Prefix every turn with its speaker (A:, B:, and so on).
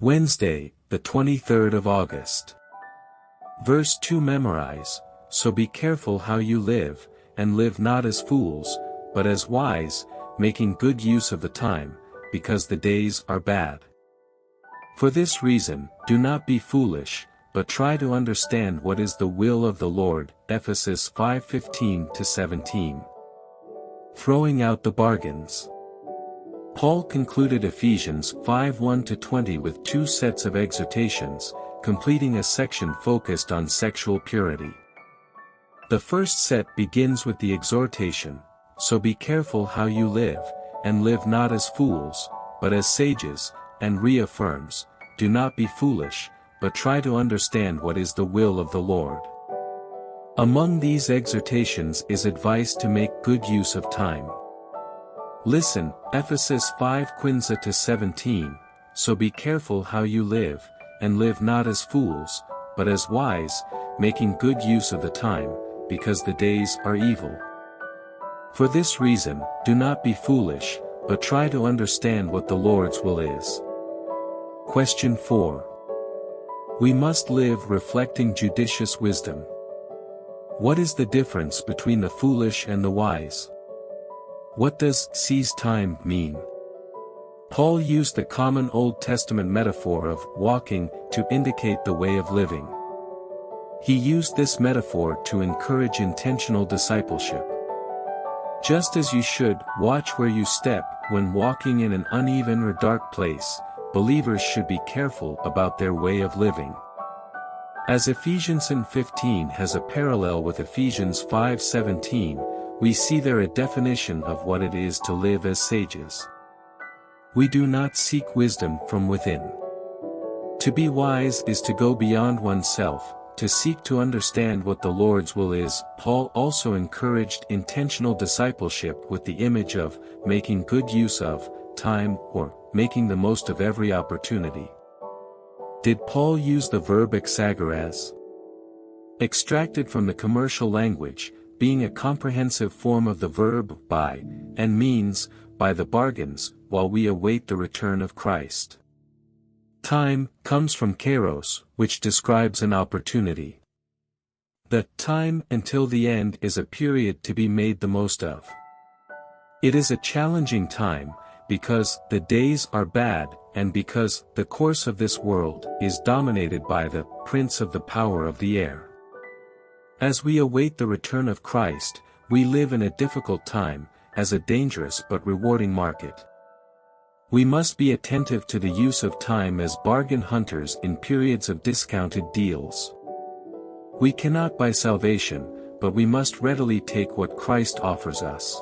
A: Wednesday, the 23rd of August. Verse 2 memorize, "So be careful how you live, and live not as fools, but as wise, making good use of the time, because the days are bad. For this reason, do not be foolish, but try to understand what is the will of the Lord." Ephesus 5:15-17. Throwing out the bargains. Paul concluded Ephesians 5:1-20 with two sets of exhortations, completing a section focused on sexual purity. The first set begins with the exhortation, "So be careful how you live, and live not as fools, but as sages," and reaffirms, "Do not be foolish, but try to understand what is the will of the Lord." Among these exhortations is advice to make good use of time. Listen, Ephesus 5:15-17, "So be careful how you live, and live not as fools, but as wise, making good use of the time, because the days are evil. For this reason, do not be foolish, but try to understand what the Lord's will is." Question 4. We must live reflecting judicious wisdom. What is the difference between the foolish and the wise? What does "seize time" mean? Paul used the common Old Testament metaphor of walking to indicate the way of living. He used this metaphor to encourage intentional discipleship. Just as you should watch where you step when walking in an uneven or dark place, believers should be careful about their way of living. As Ephesians 15 has a parallel with Ephesians 5:17, we see there a definition of what it is to live as sages. We do not seek wisdom from within. To be wise is to go beyond oneself, to seek to understand what the Lord's will is. Paul also encouraged intentional discipleship with the image of making good use of time, or making the most of every opportunity. Did Paul use the verb exagoras? Extracted from the commercial language, being a comprehensive form of the verb buy, and means, buy the bargains, while we await the return of Christ. Time comes from kairos, which describes an opportunity. The time until the end is a period to be made the most of. It is a challenging time, because the days are bad, and because the course of this world is dominated by the prince of the power of the air. As we await the return of Christ, we live in a difficult time, as a dangerous but rewarding market. We must be attentive to the use of time as bargain hunters in periods of discounted deals. We cannot buy salvation, but we must readily take what Christ offers us.